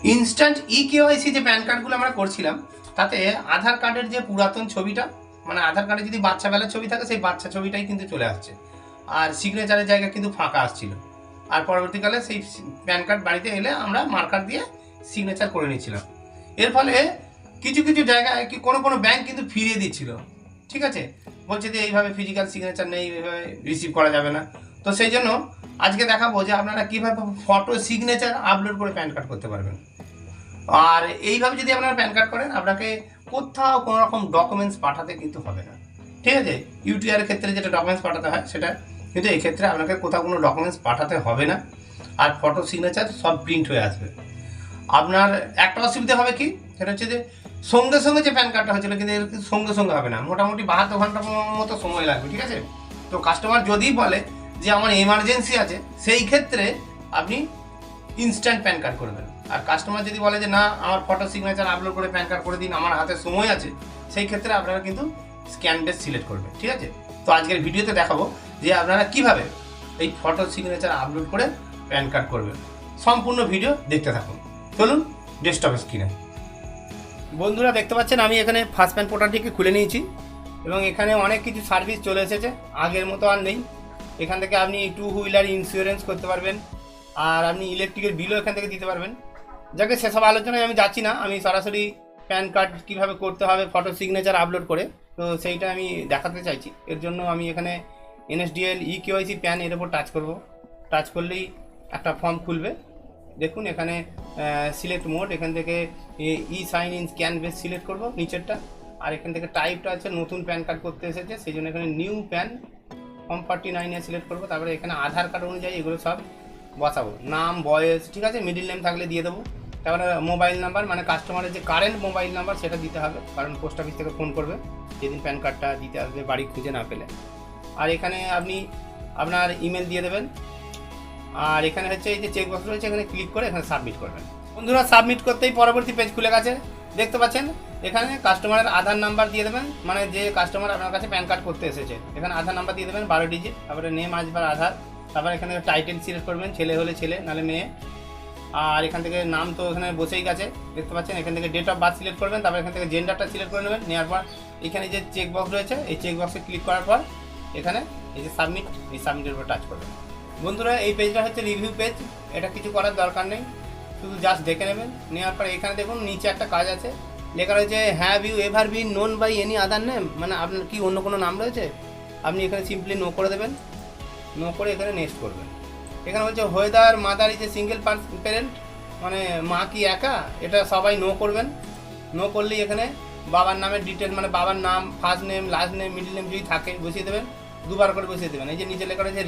Instant KYC যে pan কার্ডগুলো আমরা করছিলাম, তাতে আধার কার্ডের যে পুরাতন ছবিটা, মানে আধার কার্ডে যদি বাচ্চা বেলার ছবি থাকে সেই বাচ্চা ছবিটাই কিন্তু চলে আসছে, আর সিগনেচারের জায়গা কিন্তু ফাঁকা আসছিল। আর পরবর্তীকালে সেই প্যান কার্ড বাড়িতে এলে আমরা মার্কার দিয়ে সিগনেচার করে নিচ্ছিলাম। এর ফলে কিছু কিছু জায়গায় কি কোনো ব্যাংক কিন্তু ফিরিয়ে দিচ্ছিল, ঠিক আছে, বলছে যে এইভাবে ফিজিক্যাল সিগনেচার নেই, এইভাবে রিসিভ করা যাবে না। তো সেই জন্য আজকে দেখাবো যে আপনারা কীভাবে ফটো সিগনেচার আপলোড করে প্যান কার্ড করতে পারবেন। আর এইভাবে যদি আপনারা প্যান কার্ড করেন, আপনাকে কোথাও কোনো রকম ডকুমেন্টস পাঠাতে কিন্তু হবে না, ঠিক আছে। ইউটিআর ক্ষেত্রে যেটা ডকুমেন্টস পাঠাতে হয় সেটা, কিন্তু এই ক্ষেত্রে আপনাকে কোথাও কোনো ডকুমেন্টস পাঠাতে হবে না। আর ফটো সিগনেচার সব প্রিন্ট হয়ে আসবে। আপনার একটা অসুবিধা হবে কি, সেটা হচ্ছে যে সঙ্গে সঙ্গে যে প্যান কার্ডটা হয়েছিল, কিন্তু এর সঙ্গে সঙ্গে হবে না, মোটামুটি 72 ঘন্টা মতো সময় লাগবে, ঠিক আছে। তো কাস্টমার যদি বলে যে আমার এমার্জেন্সি আছে, সেই ক্ষেত্রে আপনি ইনস্ট্যান্ট প্যান কার্ড করবেন। আর কাস্টমার যদি বলে যে না আমার ফটো সিগনেচার আপলোড করে প্যান কার্ড করে দিন, আমার হাতে সময় আছে, সেই ক্ষেত্রে আপনারা কিন্তু স্ক্যান বেস সিলেক্ট করবেন, ঠিক আছে। তো আজকের ভিডিওতে দেখাবো যে আপনারা কিভাবে এই ফটো সিগনেচার আপলোড করে প্যান কার্ড করবেন। সম্পূর্ণ ভিডিও দেখতে থাকুন। চলুন ডেস্কটপ স্ক্রিনে। বন্ধুরা দেখতে পাচ্ছেন আমি এখানে ফার্স্ট প্যান পোর্টালটিকে খুলে নিয়েছি এবং এখানে অনেক কিছু সার্ভিস চলে এসেছে, আগের মতো আর নেই। এখান থেকে আপনি 2 হুইলার ইন্স্যুরেন্স করতে পারবেন, আর আপনি ইলেকট্রিকের বিলও এখান থেকে দিতে পারবেন। যাকে সেসব আলোচনায় আমি যাচ্ছি না, আমি সরাসরি প্যান কার্ড কীভাবে করতে হবে ফটো সিগনেচার আপলোড করে, তো সেইটা আমি দেখাতে চাইছি। এর জন্য আমি এখানে NSDL কেওয়াইসি প্যান এর ওপর টাচ করব। টাচ করলেই একটা ফর্ম খুলবে। দেখুন এখানে সিলেক্ট মোড, এখান থেকে sign in scan base select করব নিচেরটা। আর এখান থেকে টাইপটা আছে নতুন প্যান কার্ড করতে এসেছে, সেই জন্য এখানে নিউ প্যান ফর্ম 49 সিলেক্ট করবো। তারপরে এখানে আধার কার্ড অনুযায়ী এগুলো সব বসাবো, নাম, বয়স, ঠিক আছে, মিডিল নেম থাকলে দিয়ে দেবো। তারপরে মোবাইল নাম্বার, মানে কাস্টমারের যে কারেন্ট মোবাইল নাম্বার সেটা দিতে হবে, কারণ পোস্ট অফিস থেকে ফোন করবে যেদিন প্যান কার্ডটা দিতে আসবে বাড়ি খুঁজে না পেলে। আর এখানে আপনি আপনার ইমেল দিয়ে দেবেন। আর এখানে হচ্ছে এই যে চেক বক্স রয়েছে, এখানে ক্লিক করে এখানে সাবমিট করবেন। বন্ধুরা সাবমিট করতেই পরবর্তী পেজ খুলে গেছে, দেখতে পাচ্ছেন। এখানে কাস্টমারের আধার নাম্বার দিয়ে দেবেন, মানে যে কাস্টমার আপনার কাছে প্যান কার্ড করতে এসেছে, এখানে আধার নাম্বার দিয়ে দেবেন 12 ডিজিট। তারপরে নেম আসবে আধার, তারপরে এখানে টাইটেল সিলেক্ট করবেন, ছেলে হলে ছেলে, নাহলে মেয়ে। আর এখান থেকে নাম তো এখানে বসেই গেছে, দেখতে পাচ্ছেন। এখান থেকে ডেট অফ বার্থ সিলেক্ট করবেন, তারপর এখান থেকে জেন্ডারটা সিলেক্ট করে নেবেন। নেওয়ার পর এখানে যে চেক বক্স রয়েছে, এই চেক বক্সে ক্লিক করার পর এখানে এই যে সাবমিট, এই সাবমিটের উপর টাচ করবেন। বন্ধুরা এই পেজটা হচ্ছে রিভিউ পেজ, এটা কিছু করার দরকার নেই, শুধু জাস্ট দেখে নেবেন। নেওয়ার পর এখানে দেখুন নিচে একটা কাজ আছে, লেখা রয়েছে have you ever been known by any other name, মানে আপনার কি অন্য কোনো নাম রয়েছে। আপনি এখানে সিম্পলি নো করে দেবেন, নো করে এখানে নেক্সট করবেন। এখানে বলছে whether mother is a single parent, মানে মা কি একা, এটা সবাই নো করবেন। নো করলেই এখানে বাবার নামের ডিটেল, মানে বাবার নাম, first name, last name, middle name যদি থাকে বসিয়ে দেবেন, দুবার করে বসিয়ে দেবেন। এই যে নিচে লেখা রয়েছে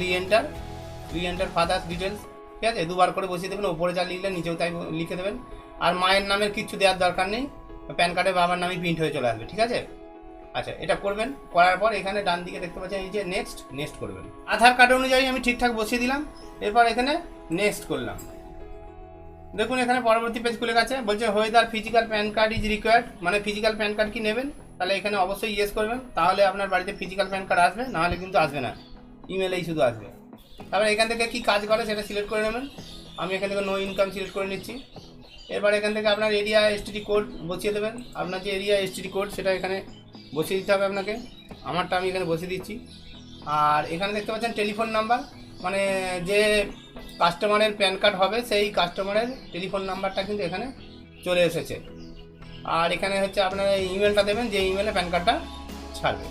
রিএন্টার ফাদার্স ডিটেলস, ঠিক আছে, দুবার করে বসিয়ে দেবেন। ওপরে যা লিখলেন নিচেও তাই লিখে দেবেন। আর মায়ের নামের কিচ্ছু দেওয়ার দরকার নেই, প্যান কার্ডে বাবার নামই প্রিন্ট হয়ে চলে আসবে, ঠিক আছে। আচ্ছা এটা করবেন, করার পর এখানে ডান দিকে দেখতে পাচ্ছেন এই যে নেক্সট করবেন। আধার কার্ড অনুযায়ী আমি ঠিকঠাক বসিয়ে দিলাম, এরপর এখানে নেক্সট করলাম। দেখুন এখানে পরবর্তী পেজ খুলে গেছে, বলছে whether physical pan card is required, মানে ফিজিক্যাল প্যান কার্ড কি নেবেন, তাহলে এখানে অবশ্যই ইয়েস করবেন, তাহলে আপনার বাড়িতে ফিজিক্যাল প্যান কার্ড আসবে, নাহলে কিন্তু আসবে না, ইমেলেই শুধু আসবে। তারপরে এখান থেকে কি কাজ করে সেটা সিলেক্ট করে নেবেন। আমি এখান থেকে নো ইনকাম সিলেক্ট করে নিচ্ছি। এরপর এখান থেকে আপনার এরিয়া এসটিডি কোড বসিয়ে দেবেন, আপনার যে এরিয়া এসটিডি কোড সেটা এখানে বসিয়ে দিতে হবে আপনাকে। আমারটা আমি এখানে বসিয়ে দিচ্ছি। আর এখানে দেখতে পাচ্ছেন টেলিফোন নাম্বার, মানে যে কাস্টমারের প্যান কার্ড হবে সেই কাস্টমারের টেলিফোন নাম্বারটা কিন্তু এখানে চলে এসেছে। আর এখানে হচ্ছে আপনার ইমেলটা দেবেন, যে ইমেলে প্যান কার্ডটা ছাড়বে,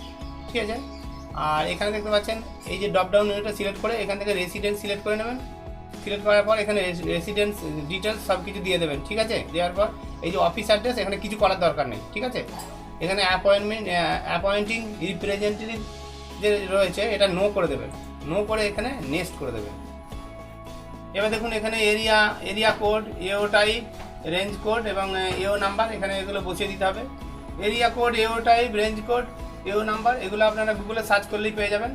ঠিক আছে। আর এখানে দেখতে পাচ্ছেন এই যে ড্রপ ডাউন মেনুটা সিলেক্ট করে এখান থেকে রেসিডেন্স সিলেক্ট করে নেবেন। সিলেক্ট করার পর এখানে রেসিডেন্স ডিটেলস সব কিছু দিয়ে দেবেন, ঠিক আছে। দেওয়ার পর এই যে অফিস অ্যাড্রেস, এখানে কিছু করার দরকার নেই, ঠিক আছে। এখানে অ্যাপয়েন্টিং রিপ্রেজেন্টেটিভ যে রয়েছে এটা নো করে দেবেন, নো করে এখানে নেক্সট করে দেবেন। এবার দেখুন এখানে এরিয়া কোড, এও টাইপ, রেঞ্জ কোড এবং এও নাম্বার, এখানে এগুলো বসিয়ে দিতে হবে। এরিয়া কোড, এও টাইপ, রেঞ্জ কোড, এও নাম্বার, এগুলো আপনারা গুগলে সার্চ করলেই পেয়ে যাবেন।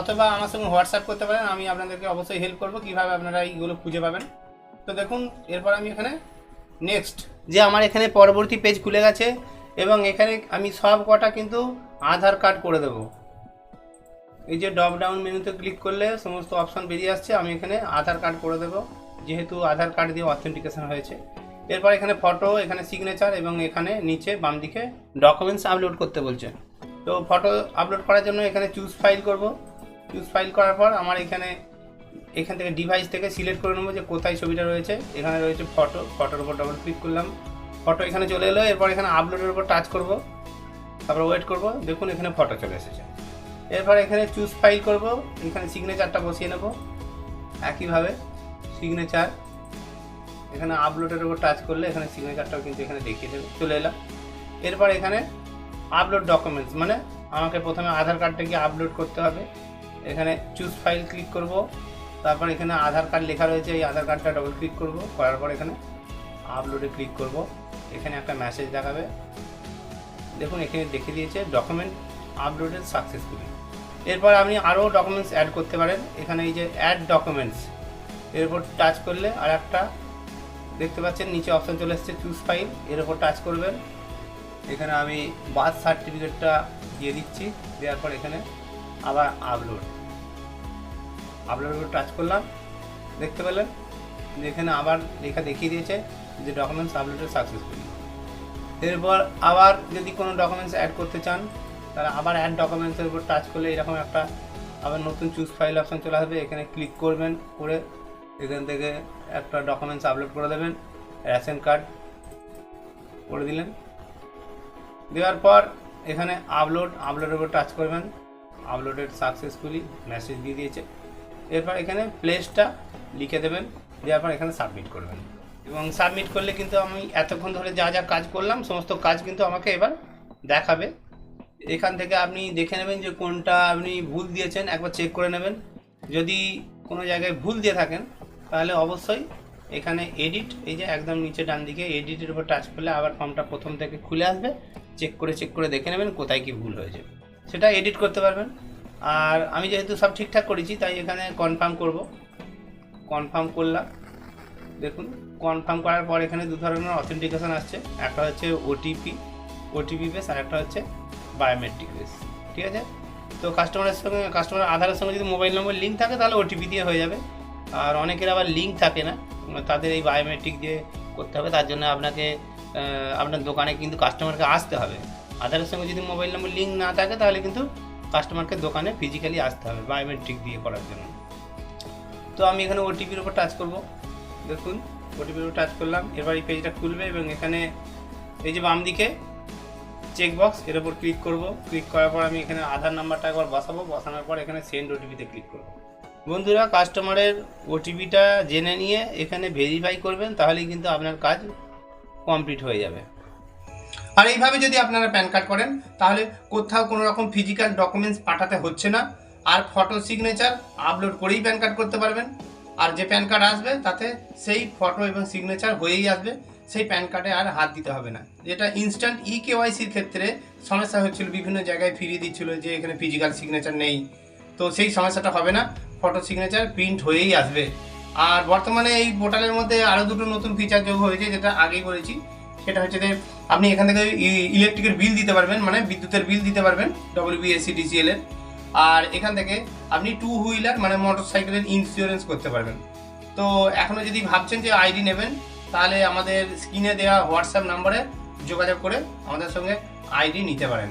অথবা আমার সঙ্গে হোয়াটসঅ্যাপ করতে পারেন, আমি আপনাদেরকে অবশ্যই হেল্প করবো কীভাবে আপনারা এইগুলো খুঁজে পাবেন। তো দেখুন এরপর আমি এখানে নেক্সট, যে আমার এখানে পরবর্তী পেজ খুলে গেছে এবং এখানে আমি সব কটা কিন্তু আধার কার্ড করে দেবো। এই যে ড্রপ ডাউন মেনুতে ক্লিক করলে সমস্ত অপশন বেরিয়ে আসছে, আমি এখানে আধার কার্ড করে দেবো, যেহেতু আধার কার্ড দিয়ে অথেন্টিকেশন হয়েছে। এরপর এখানে ফটো, এখানে সিগনেচার এবং এখানে নিচে বাম দিকে ডকুমেন্টস আপলোড করতে বলছে। তো ফটো আপলোড করার জন্য এখানে চুজ ফাইল করব। চুজ ফাইল করার পর আমার এখান থেকে ডিভাইস থেকে সিলেক্ট করে নেবো যে কোথায় ছবিটা রয়েছে। এখানে রয়েছে ফটো, ফটোর উপর ডবল ক্লিক করলাম, ফটো এখানে চলে এলো। এরপর এখানে আপলোডের উপর টাচ করব, তারপর ওয়েট করব, দেখুন এখানে ফটো চলে এসেছে। এরপর এখানে চুজ ফাইল করব, এখানে সিগনেচারটা বসিয়ে নেব। একইভাবে সিগনেচার এখানে আপলোডের উপর টাচ করলে এখানে সিগনেচারটাও কিন্তু এখানে দেখিয়ে দেবে, চলে এলাম। এরপর এখানে আপলোড ডকুমেন্টস, মানে আমাকে প্রথমে আধার কার্ডটাকে আপলোড করতে হবে। এখানে চুজ ফাইল ক্লিক করব, তারপর এখানে আধার কার্ড লেখা রয়েছে, এই আধার কার্ডটা ডবল ক্লিক করব, করার পর এখানে আপলোডে ক্লিক করব। এখানে একটা মেসেজ দেখাবে, দেখুন এখানে দেখিয়ে দিয়েছে ডকুমেন্ট আপলোডেড সাকসেসফুলি। এরপর আপনি আরও ডকুমেন্টস অ্যাড করতে পারেন। এখানে এই যে অ্যাড ডকুমেন্টস, এর উপর টাচ করলে আর একটা দেখতে পাচ্ছেন নিচে অপশন চলে এসেছে চুজ ফাইল, এর উপর টাচ করবেন। এখানে আমি বার্থ সার্টিফিকেটটা দিয়ে দিচ্ছি, দেওয়ার পর এখানে আবার আপলোডের উপর টাচ করলাম, দেখতে পেলেন যে এখানে আবার লেখা দেখিয়ে দিয়েছে যে ডকুমেন্টস আপলোডেড সাকসেসফুলি। এরপর আবার যদি কোনো ডকুমেন্টস অ্যাড করতে চান তাহলে আবার অ্যাড ডকুমেন্টসের উপর টাচ করলে এরকম একটা আবার নতুন চুজ ফাইল অপশন চলে আসবে। এখানে ক্লিক করবেন, করে এখান থেকে একটা ডকুমেন্টস আপলোড করে দেবেন, রেশন কার্ড করে দিলেন। দেওয়ার পর এখানে আপলোডের উপর টাচ করবেন, আপলোডেড সাকসেসফুলি মেসেজ দিয়ে দিয়েছে। এরপর এখানে প্লেসটা লিখে দেবেন, দেওয়ার পর এখানে সাবমিট করবেন। এবং সাবমিট করলে কিন্তু আমি এতক্ষণ ধরে যা যা কাজ করলাম সমস্ত কাজ কিন্তু আমাকে এবার দেখাবে। এখান থেকে আপনি দেখে নেবেন যে কোনটা আপনি ভুল দিয়েছেন, একবার চেক করে নেবেন। যদি কোনো জায়গায় ভুল দিয়ে থাকেন তাহলে অবশ্যই এখানে এডিট, এই যে একদম নিচে ডান দিকে এডিটের উপর টাচ করলে আবার ফর্মটা প্রথম থেকে খুলে আসবে। চেক করে দেখে নেবেন কোথায় কি ভুল হয়েছে, সেটা এডিট করতে পারবেন। আর আমি যেহেতু সব ঠিকঠাক করেছি তাই এখানে কনফার্ম করব, কনফার্ম করলাম। দেখুন কনফার্ম করার পর এখানে দু ধরনের অথেন্টিকেশন আসছে, একটা হচ্ছে ওটিপি বেস আর একটা হচ্ছে বায়োমেট্রিক বেস, ঠিক আছে। তো কাস্টমার আধারের সঙ্গে যদি মোবাইল নম্বর লিঙ্ক থাকে তাহলে ওটিপি দিয়ে হয়ে যাবে। আর অনেকের আবার লিঙ্ক থাকে না, তাদের এই বায়োমেট্রিক দিয়ে করতে হবে। তার জন্য আপনাকে আপনার দোকানে কিন্তু কাস্টমারকে আসতে হবে। আধারের সঙ্গে যদি মোবাইল নম্বর লিঙ্ক না থাকে তাহলে কিন্তু কাস্টমারকে দোকানে ফিজিক্যালি আসতে হবে বায়োমেট্রিক দিয়ে করার জন্য। তো আমি এখানে ওটিপির উপর টাচ করব, দেখুন ওটিপির উপর টাচ করলাম। এবার এই পেজটা খুলবে এবং এখানে এই যে বাম দিকে চেকবক্স, এর উপর ক্লিক করব। ক্লিক করার পর আমি এখানে আধার নাম্বারটা একবার বসানোর পর এখানে সেন্ড ওটিপিতে ক্লিক করব। বন্ধুরা, কাস্টমারের ওটিপিটা জেনে নিয়ে এখানে ভেরিফাই করবেন, তাহলেই কিন্তু আপনার কাজ কমপ্লিট হয়ে যাবে। আর এইভাবে যদি আপনারা প্যান কার্ড করেন তাহলে কোথাও কোনো রকম ফিজিক্যাল ডকুমেন্টস পাঠাতে হচ্ছে না। আর ফটো সিগনেচার আপলোড করেই প্যান কার্ড করতে পারবেন। আর যে প্যান কার্ড আসবে তাতে সেই ফটো এবং সিগনেচার হয়েই আসবে, সেই প্যান কার্ডে আর হাত দিতে হবে না। যেটা ইনস্ট্যান্ট কেওয়াইসির ক্ষেত্রে সমস্যা হচ্ছিল, বিভিন্ন জায়গায় ফিরিয়ে দিচ্ছিল যে এখানে ফিজিক্যাল সিগনেচার নেই। তো সেই সমস্যাটা হবে না, ফটো সিগনেচার প্রিন্ট হয়েই আসবে। আর বর্তমানে এই পোর্টালের মধ্যে আরও দুটো নতুন ফিচার যোগ হয়েছে, যেটা আগেই বলেছি। সেটা হচ্ছে যে আপনি এখান থেকে ইলেকট্রিকের বিল দিতে পারবেন, মানে বিদ্যুতের বিল দিতে পারবেন WBSC-DCL এর। আর এখান থেকে আপনি 2 হুইলার মানে মোটর সাইকেলের ইন্স্যুরেন্স করতে পারবেন। তো এখনও যদি ভাবছেন যে আইডি নেবেন তাহলে আমাদের স্ক্রিনে দেওয়া হোয়াটসঅ্যাপ নাম্বারে যোগাযোগ করে আমাদের সঙ্গে আইডি নিতে পারেন।